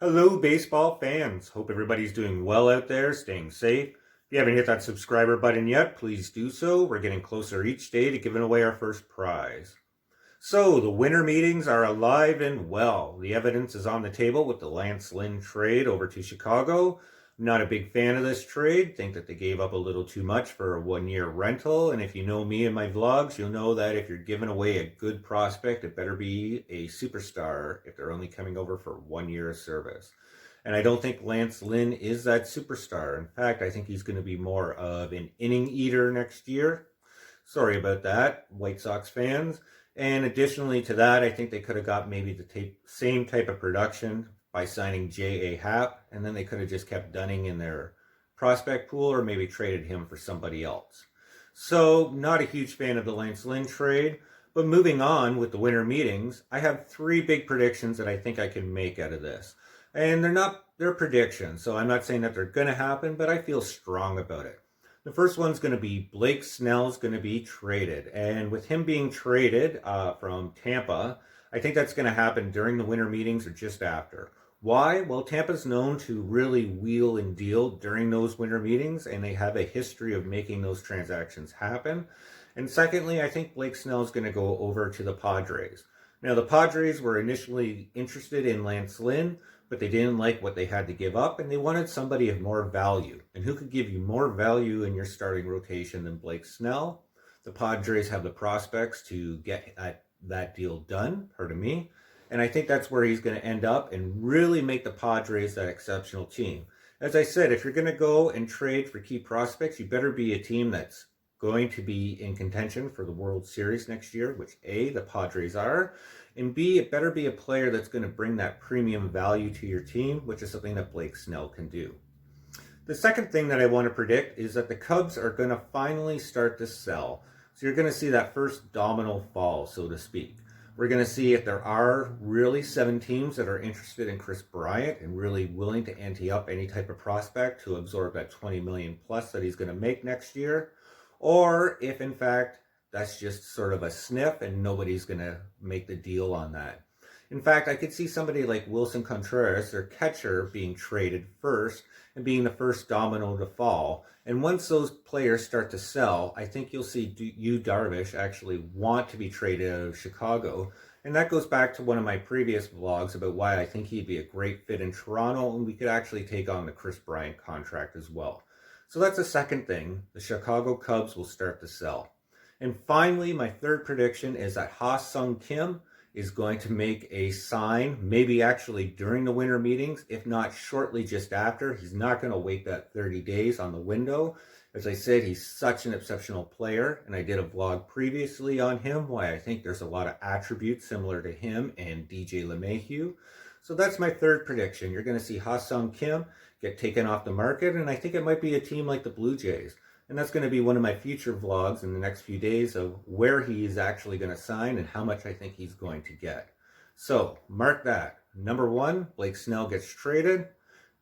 Hello, baseball fans. Hope everybody's doing well out there, staying safe. If you haven't hit that subscriber button yet, please do so. We're getting closer each day to giving away our first prize. So, the winter meetings are alive and well. The evidence is on the table with the Lance Lynn trade over to Chicago. I'm not a big fan of this trade. Think that they gave up a little too much for a one-year rental. And if you know me and my vlogs, you'll know that if you're giving away a good prospect, it better be a superstar if they're only coming over for 1 year of service. And I don't think Lance Lynn is that superstar. In fact, I think he's going to be more of an inning eater next year. Sorry about that, White Sox fans. And additionally to that, I think they could have got maybe the same type of production by signing J.A. Happ, and then they could have just kept Dunning in their prospect pool or maybe traded him for somebody else. So, not a huge fan of the Lance Lynn trade, but moving on with the winter meetings, I have three big predictions that I think I can make out of this. And they're predictions, so I'm not saying that they're going to happen, but I feel strong about it. The first one's going to be Blake Snell's going to be traded. And with him being traded from Tampa, I think that's going to happen during the winter meetings or just after. Why? Well, Tampa's known to really wheel and deal during those winter meetings, and they have a history of making those transactions happen. And secondly, I think Blake Snell's going to go over to the Padres. Now, the Padres were initially interested in Lance Lynn, but they didn't like what they had to give up, and they wanted somebody of more value. And who could give you more value in your starting rotation than Blake Snell? The Padres have the prospects to get that deal done, pardon me. And I think that's where he's going to end up and really make the Padres that exceptional team. As I said, if you're going to go and trade for key prospects, you better be a team that's going to be in contention for the World Series next year, which A, the Padres are, and B, it better be a player that's going to bring that premium value to your team, which is something that Blake Snell can do. The second thing that I want to predict is that the Cubs are going to finally start to sell. So you're going to see that first domino fall, so to speak. We're going to see if there are really 7 teams that are interested in Kris Bryant and really willing to ante up any type of prospect to absorb that $20 million plus that he's going to make next year. Or if, in fact, that's just sort of a sniff and nobody's going to make the deal on that. In fact, I could see somebody like Wilson Contreras, their catcher, being traded first and being the first domino to fall. And once those players start to sell, I think you'll see Yu Darvish actually want to be traded out of Chicago. And that goes back to one of my previous vlogs about why I think he'd be a great fit in Toronto, and we could actually take on the Kris Bryant contract as well. So that's the second thing. The Chicago Cubs will start to sell. And finally, my third prediction is that Ha-seong Kim is going to make a sign, maybe actually during the winter meetings, if not shortly just after. He's not going to wait that 30 days on the window. As I said, he's such an exceptional player, and I did a vlog previously on him, why I think there's a lot of attributes similar to him and DJ Lemahieu. So that's my third prediction. You're going to see Ha-seong Kim get taken off the market, and I think it might be a team like the Blue Jays. And that's going to be one of my future vlogs in the next few days of where he's actually going to sign and how much I think he's going to get. So, mark that. Number 1, Blake Snell gets traded.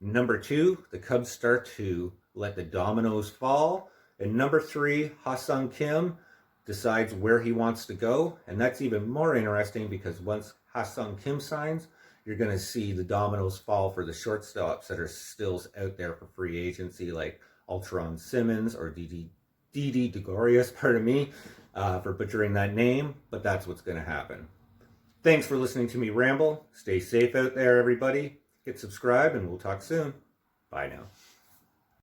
Number 2, the Cubs start to let the dominoes fall. And number 3, Ha-seong Kim decides where he wants to go. And that's even more interesting because once Ha-seong Kim signs, you're going to see the dominoes fall for the shortstops that are still out there for free agency, like Ultron Simmons or Didi Gregorius, pardon me, for butchering that name, but that's what's going to happen. Thanks for listening to me ramble. Stay safe out there, everybody. Hit subscribe, and we'll talk soon. Bye now.